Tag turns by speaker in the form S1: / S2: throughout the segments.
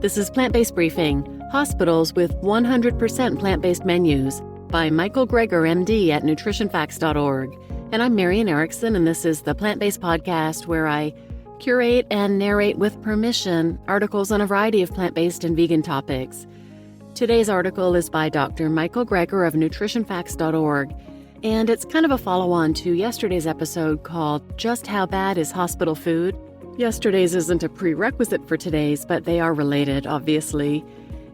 S1: This is Plant-Based Briefing, Hospitals with 100% Plant-Based Menus by Michael Greger, MD at nutritionfacts.org. And I'm Marian Erickson, and this is the Plant-Based Podcast where I curate and narrate with permission articles on a variety of plant-based and vegan topics. Today's article is by Dr. Michael Greger of nutritionfacts.org, and it's kind of a follow-on to yesterday's episode called Just How Bad is Hospital Food? Yesterday's isn't a prerequisite for today's, but they are related, obviously.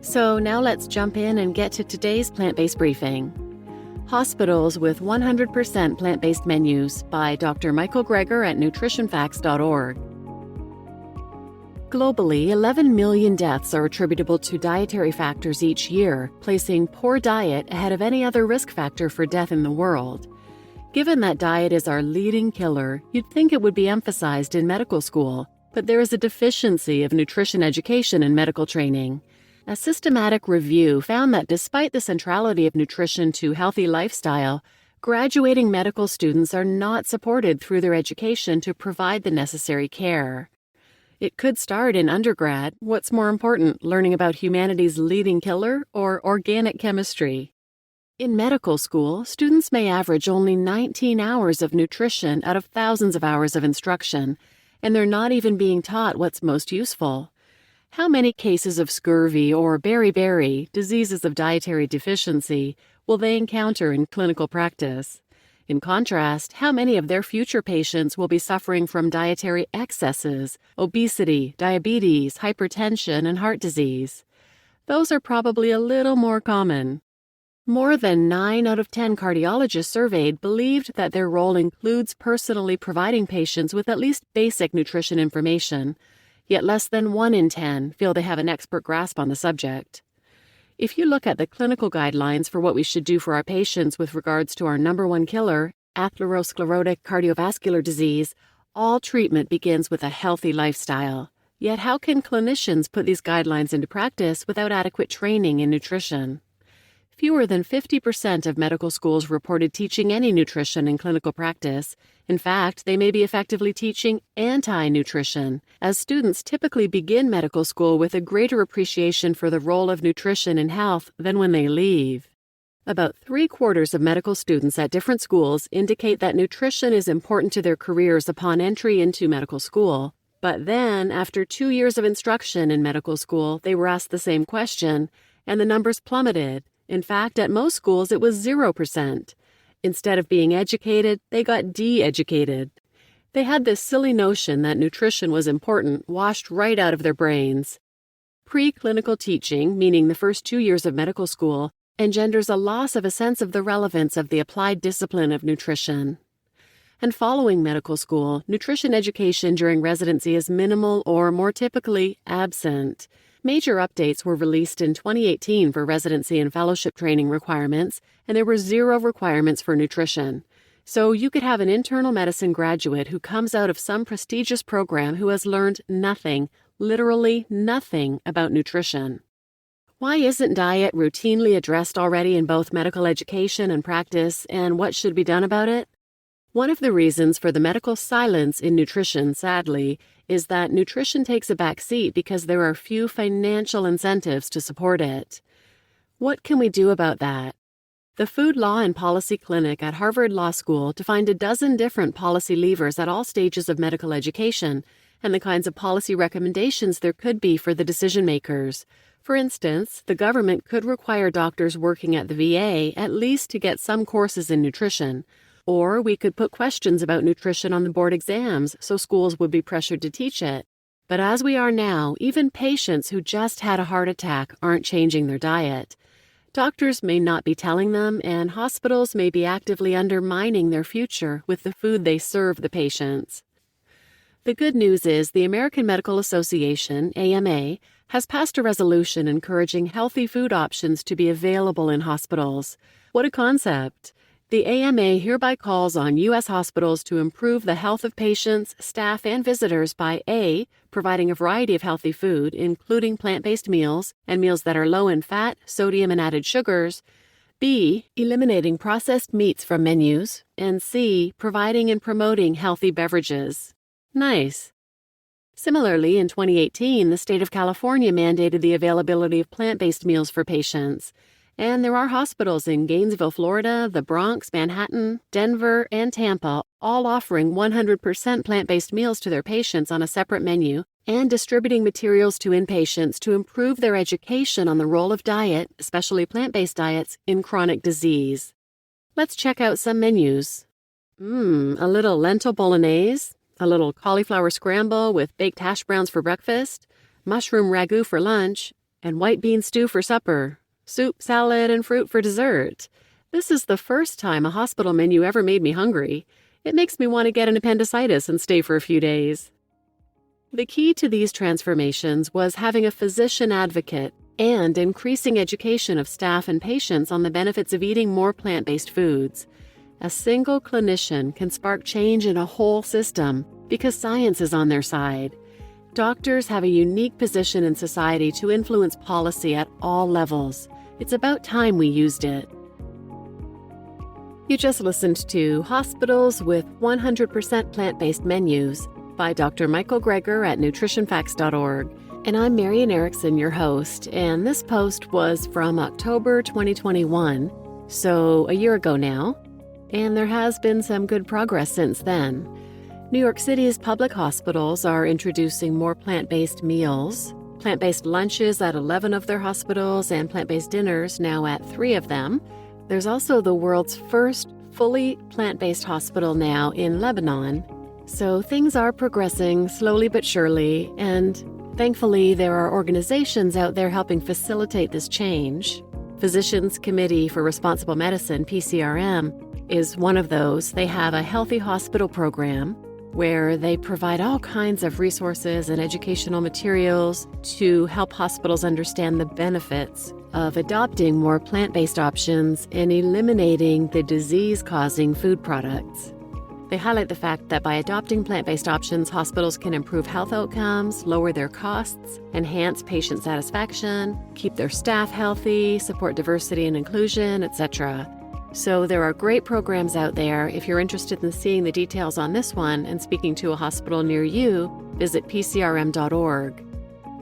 S1: So now let's jump in and get to today's plant-based briefing. Hospitals with 100% Plant-Based Menus by Dr. Michael Greger at nutritionfacts.org. Globally, 11 million deaths are attributable to dietary factors each year, placing poor diet ahead of any other risk factor for death in the world. Given that diet is our leading killer, you'd think it would be emphasized in medical school, but there is a deficiency of nutrition education in medical training. A systematic review found that despite the centrality of nutrition to healthy lifestyle, graduating medical students are not supported through their education to provide the necessary care. It could start in undergrad. What's more important, learning about humanity's leading killer or organic chemistry? In medical school, students may average only 19 hours of nutrition out of thousands of hours of instruction, and they're not even being taught what's most useful. How many cases of scurvy or beriberi, diseases of dietary deficiency, will they encounter in clinical practice? In contrast, how many of their future patients will be suffering from dietary excesses, obesity, diabetes, hypertension, and heart disease? Those are probably a little more common. More than 9 out of 10 cardiologists surveyed believed that their role includes personally providing patients with at least basic nutrition information, yet less than 1 in 10 feel they have an expert grasp on the subject. If you look at the clinical guidelines for what we should do for our patients with regards to our number one killer, atherosclerotic cardiovascular disease, all treatment begins with a healthy lifestyle. Yet how can clinicians put these guidelines into practice without adequate training in nutrition? Fewer than 50% of medical schools reported teaching any nutrition in clinical practice. In fact, they may be effectively teaching anti-nutrition, as students typically begin medical school with a greater appreciation for the role of nutrition in health than when they leave. About 3/4 of medical students at different schools indicate that nutrition is important to their careers upon entry into medical school. But then, after 2 years of instruction in medical school, they were asked the same question, and the numbers plummeted. In fact, at most schools, it was 0%. Instead of being educated, they got de-educated. They had this silly notion that nutrition was important washed right out of their brains. Preclinical teaching, meaning the first 2 years of medical school, engenders a loss of a sense of the relevance of the applied discipline of nutrition. And following medical school, nutrition education during residency is minimal or, more typically, absent. Major updates were released in 2018 for residency and fellowship training requirements, and there were 0 requirements for nutrition. So you could have an internal medicine graduate who comes out of some prestigious program who has learned nothing, literally nothing, about nutrition. Why isn't diet routinely addressed already in both medical education and practice, and what should be done about it? One of the reasons for the medical silence in nutrition, sadly, is that nutrition takes a back seat because there are few financial incentives to support it. What can we do about that? The Food Law and Policy Clinic at Harvard Law School defined a dozen different policy levers at all stages of medical education and the kinds of policy recommendations there could be for the decision makers. For instance, the government could require doctors working at the VA at least to get some courses in nutrition. Or we could put questions about nutrition on the board exams so schools would be pressured to teach it. But as we are now, even patients who just had a heart attack aren't changing their diet. Doctors may not be telling them, and hospitals may be actively undermining their future with the food they serve the patients. The good news is the American Medical Association, AMA, has passed a resolution encouraging healthy food options to be available in hospitals. What a concept! The AMA hereby calls on U.S. hospitals to improve the health of patients, staff, and visitors by A. providing a variety of healthy food, including plant-based meals and meals that are low in fat, sodium, and added sugars, B. eliminating processed meats from menus, and C. providing and promoting healthy beverages. Nice. Similarly, in 2018, the state of California mandated the availability of plant-based meals for patients. And there are hospitals in Gainesville, Florida, the Bronx, Manhattan, Denver, and Tampa all offering 100% plant-based meals to their patients on a separate menu and distributing materials to inpatients to improve their education on the role of diet, especially plant-based diets, in chronic disease. Let's check out some menus. A little lentil bolognese, a little cauliflower scramble with baked hash browns for breakfast, mushroom ragu for lunch, and white bean stew for supper. Soup, salad, and fruit for dessert. This is the first time a hospital menu ever made me hungry. It makes me want to get an appendicitis and stay for a few days. The key to these transformations was having a physician advocate and increasing education of staff and patients on the benefits of eating more plant-based foods. A single clinician can spark change in a whole system because science is on their side. Doctors have a unique position in society to influence policy at all levels. It's about time we used it. You just listened to Hospitals with 100% Plant-Based Menus by Dr. Michael Greger at nutritionfacts.org. And I'm Marian Erickson, your host, and this post was from October 2021, so a year ago now, and there has been some good progress since then. New York City's public hospitals are introducing more plant-based meals, plant-based lunches at 11 of their hospitals, and plant-based dinners now at 3 of them. There's also the world's first fully plant-based hospital now in Lebanon. So things are progressing slowly but surely, and thankfully there are organizations out there helping facilitate this change. Physicians Committee for Responsible Medicine, PCRM, is one of those. They have a healthy hospital program where they provide all kinds of resources and educational materials to help hospitals understand the benefits of adopting more plant-based options and eliminating the disease-causing food products. They highlight the fact that by adopting plant-based options, hospitals can improve health outcomes, lower their costs, enhance patient satisfaction, keep their staff healthy, support diversity and inclusion, etc. So there are great programs out there. If you're interested in seeing the details on this one and speaking to a hospital near you, visit pcrm.org.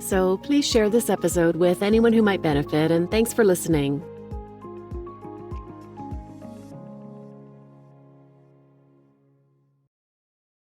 S1: So please share this episode with anyone who might benefit, and thanks for listening.